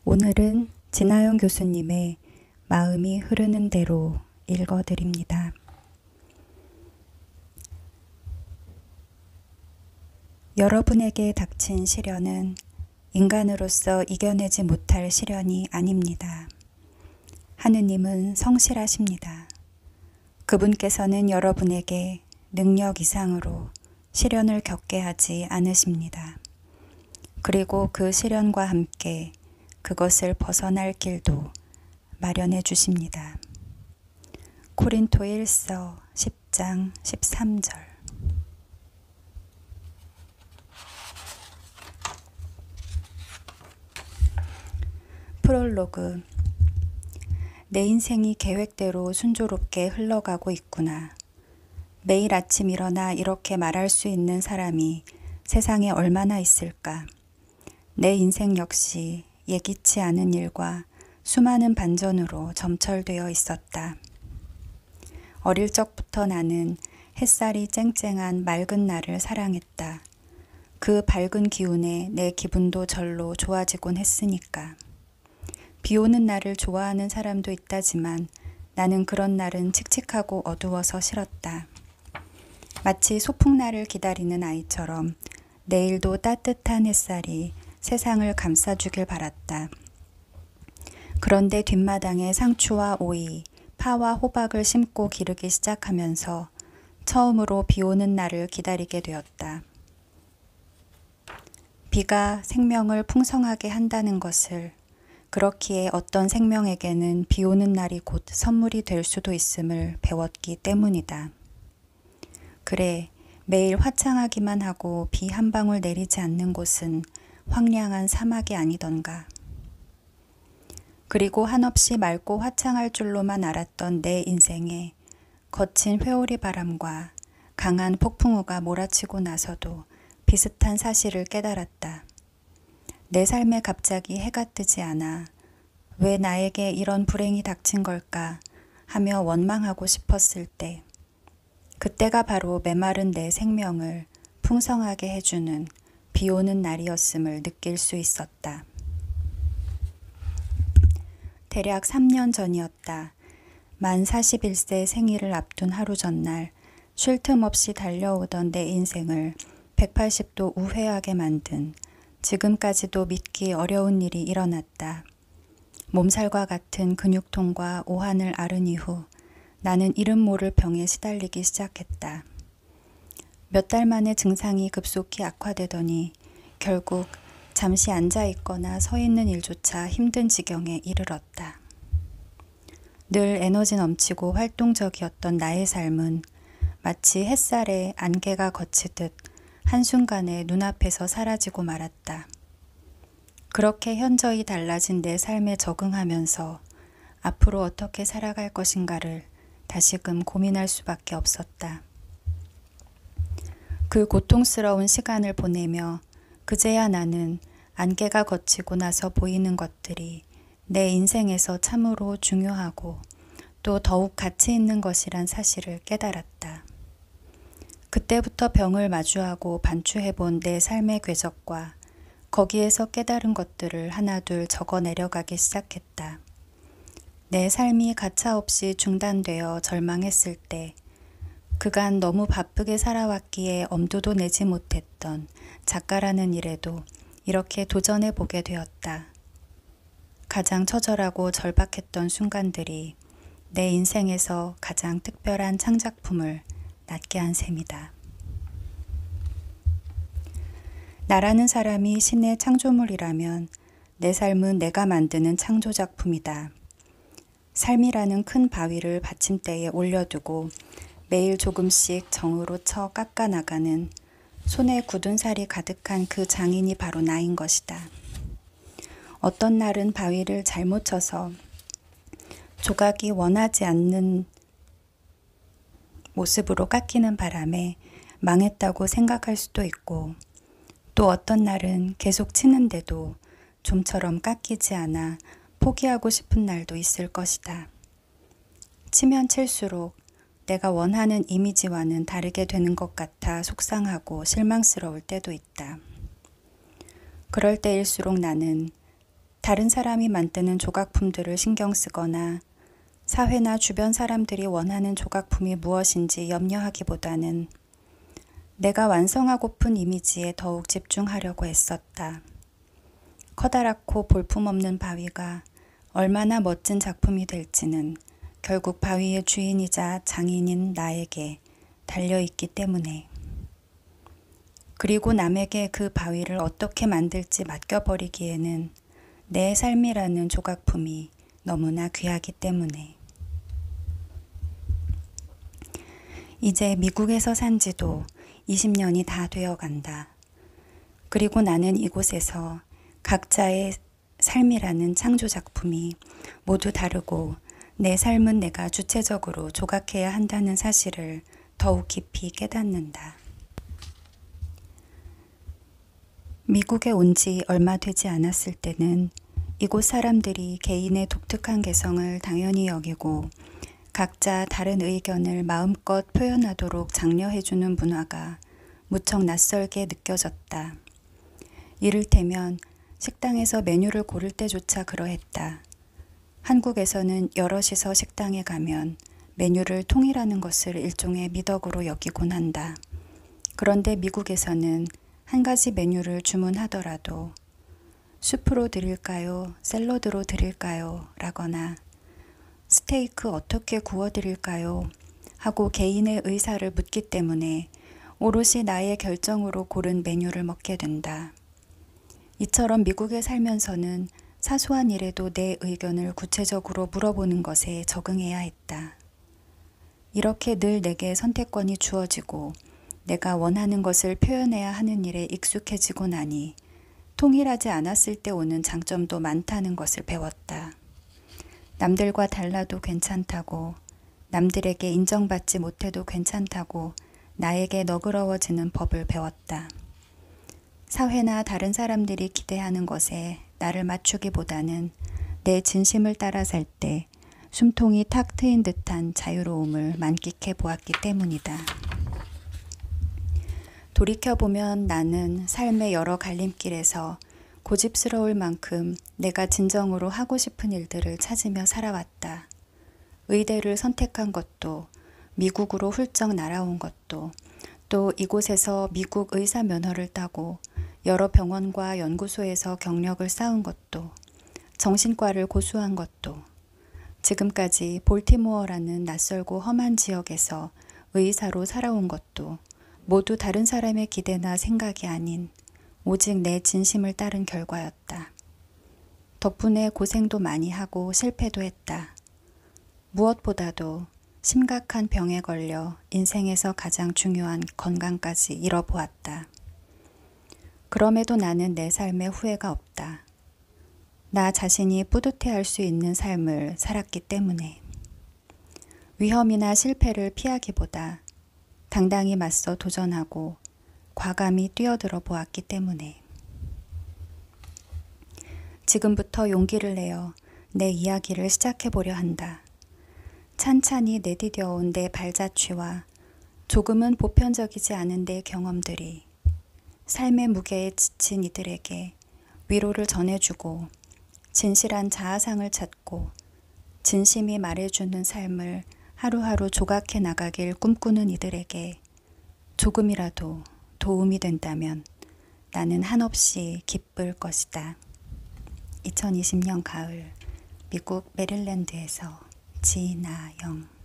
오늘은 진아영 교수님의 마음이 흐르는 대로 읽어드립니다. 여러분에게 닥친 시련은 인간으로서 이겨내지 못할 시련이 아닙니다. 하느님은 성실하십니다. 그분께서는 여러분에게 능력 이상으로 시련을 겪게 하지 않으십니다. 그리고 그 시련과 함께 그것을 벗어날 길도 마련해 주십니다. 고린토일서 10장 13절. 프롤로그. 내 인생이 계획대로 순조롭게 흘러가고 있구나. 매일 아침 일어나 이렇게 말할 수 있는 사람이 세상에 얼마나 있을까. 내 인생 역시 예기치 않은 일과 수많은 반전으로 점철되어 있었다. 어릴 적부터 나는 햇살이 쨍쨍한 맑은 날을 사랑했다. 그 밝은 기운에 내 기분도 절로 좋아지곤 했으니까. 비 오는 날을 좋아하는 사람도 있다지만 나는 그런 날은 칙칙하고 어두워서 싫었다. 마치 소풍날을 기다리는 아이처럼 내일도 따뜻한 햇살이 세상을 감싸주길 바랐다. 그런데 뒷마당에 상추와 오이, 파와 호박을 심고 기르기 시작하면서 처음으로 비 오는 날을 기다리게 되었다. 비가 생명을 풍성하게 한다는 것을, 그렇기에 어떤 생명에게는 비 오는 날이 곧 선물이 될 수도 있음을 배웠기 때문이다. 그래, 매일 화창하기만 하고 비 한 방울 내리지 않는 곳은 황량한 사막이 아니던가. 그리고 한없이 맑고 화창할 줄로만 알았던 내 인생에 거친 회오리 바람과 강한 폭풍우가 몰아치고 나서도 비슷한 사실을 깨달았다. 내 삶에 갑자기 해가 뜨지 않아 왜 나에게 이런 불행이 닥친 걸까 하며 원망하고 싶었을 때, 그때가 바로 메마른 내 생명을 풍성하게 해주는 비 오는 날이었음을 느낄 수 있었다. 대략 3년 전이었다. 만 41세 생일을 앞둔 하루 전날 쉴 틈 없이 달려오던 내 인생을 180도 우회하게 만든 지금까지도 믿기 어려운 일이 일어났다. 몸살과 같은 근육통과 오한을 앓은 이후 나는 이름 모를 병에 시달리기 시작했다. 몇 달 만에 증상이 급속히 악화되더니 결국 잠시 앉아있거나 서 있는 일조차 힘든 지경에 이르렀다. 늘 에너지 넘치고 활동적이었던 나의 삶은 마치 햇살에 안개가 걷히듯 한순간에 눈앞에서 사라지고 말았다. 그렇게 현저히 달라진 내 삶에 적응하면서 앞으로 어떻게 살아갈 것인가를 다시금 고민할 수밖에 없었다. 그 고통스러운 시간을 보내며 그제야 나는 안개가 걷히고 나서 보이는 것들이 내 인생에서 참으로 중요하고 또 더욱 가치 있는 것이란 사실을 깨달았다. 그때부터 병을 마주하고 반추해본 내 삶의 궤적과 거기에서 깨달은 것들을 하나둘 적어 내려가기 시작했다. 내 삶이 가차없이 중단되어 절망했을 때 그간 너무 바쁘게 살아왔기에 엄두도 내지 못했던 작가라는 일에도 이렇게 도전해 보게 되었다. 가장 처절하고 절박했던 순간들이 내 인생에서 가장 특별한 창작품을 낳게 한 셈이다. 나라는 사람이 신의 창조물이라면 내 삶은 내가 만드는 창조작품이다. 삶이라는 큰 바위를 받침대에 올려두고 매일 조금씩 정으로 쳐 깎아나가는 손에 굳은 살이 가득한 그 장인이 바로 나인 것이다. 어떤 날은 바위를 잘못 쳐서 조각이 원하지 않는 모습으로 깎이는 바람에 망했다고 생각할 수도 있고, 또 어떤 날은 계속 치는데도 좀처럼 깎이지 않아 포기하고 싶은 날도 있을 것이다. 치면 칠수록 내가 원하는 이미지와는 다르게 되는 것 같아 속상하고 실망스러울 때도 있다. 그럴 때일수록 나는 다른 사람이 만드는 조각품들을 신경 쓰거나 사회나 주변 사람들이 원하는 조각품이 무엇인지 염려하기보다는 내가 완성하고픈 이미지에 더욱 집중하려고 애썼다. 커다랗고 볼품없는 바위가 얼마나 멋진 작품이 될지는 결국 바위의 주인이자 장인인 나에게 달려있기 때문에. 그리고 남에게 그 바위를 어떻게 만들지 맡겨버리기에는 내 삶이라는 조각품이 너무나 귀하기 때문에. 이제 미국에서 산 지도 20년이 다 되어 간다. 그리고 나는 이곳에서 각자의 삶이라는 창조작품이 모두 다르고 내 삶은 내가 주체적으로 조각해야 한다는 사실을 더욱 깊이 깨닫는다. 미국에 온 지 얼마 되지 않았을 때는 이곳 사람들이 개인의 독특한 개성을 당연히 여기고 각자 다른 의견을 마음껏 표현하도록 장려해주는 문화가 무척 낯설게 느껴졌다. 이를테면 식당에서 메뉴를 고를 때조차 그러했다. 한국에서는 여럿이서 식당에 가면 메뉴를 통일하는 것을 일종의 미덕으로 여기곤 한다. 그런데 미국에서는 한 가지 메뉴를 주문하더라도 수프로 드릴까요? 샐러드로 드릴까요? 라거나 스테이크 어떻게 구워 드릴까요? 하고 개인의 의사를 묻기 때문에 오롯이 나의 결정으로 고른 메뉴를 먹게 된다. 이처럼 미국에 살면서는 사소한 일에도 내 의견을 구체적으로 물어보는 것에 적응해야 했다. 이렇게 늘 내게 선택권이 주어지고 내가 원하는 것을 표현해야 하는 일에 익숙해지고 나니 통일하지 않았을 때 오는 장점도 많다는 것을 배웠다. 남들과 달라도 괜찮다고, 남들에게 인정받지 못해도 괜찮다고 나에게 너그러워지는 법을 배웠다. 사회나 다른 사람들이 기대하는 것에 나를 맞추기보다는 내 진심을 따라 살 때 숨통이 탁 트인 듯한 자유로움을 만끽해 보았기 때문이다. 돌이켜보면 나는 삶의 여러 갈림길에서 고집스러울 만큼 내가 진정으로 하고 싶은 일들을 찾으며 살아왔다. 의대를 선택한 것도, 미국으로 훌쩍 날아온 것도, 또 이곳에서 미국 의사 면허를 따고 여러 병원과 연구소에서 경력을 쌓은 것도, 정신과를 고수한 것도, 지금까지 볼티모어라는 낯설고 험한 지역에서 의사로 살아온 것도 모두 다른 사람의 기대나 생각이 아닌 오직 내 진심을 따른 결과였다. 덕분에 고생도 많이 하고 실패도 했다. 무엇보다도 심각한 병에 걸려 인생에서 가장 중요한 건강까지 잃어보았다. 그럼에도 나는 내 삶에 후회가 없다. 나 자신이 뿌듯해할 수 있는 삶을 살았기 때문에. 위험이나 실패를 피하기보다 당당히 맞서 도전하고 과감히 뛰어들어 보았기 때문에. 지금부터 용기를 내어 내 이야기를 시작해보려 한다. 찬찬히 내디뎌온 내 발자취와 조금은 보편적이지 않은 내 경험들이 삶의 무게에 지친 이들에게 위로를 전해주고 진실한 자아상을 찾고 진심이 말해주는 삶을 하루하루 조각해 나가길 꿈꾸는 이들에게 조금이라도 도움이 된다면 나는 한없이 기쁠 것이다. 2020년 가을 미국 메릴랜드에서 지나영.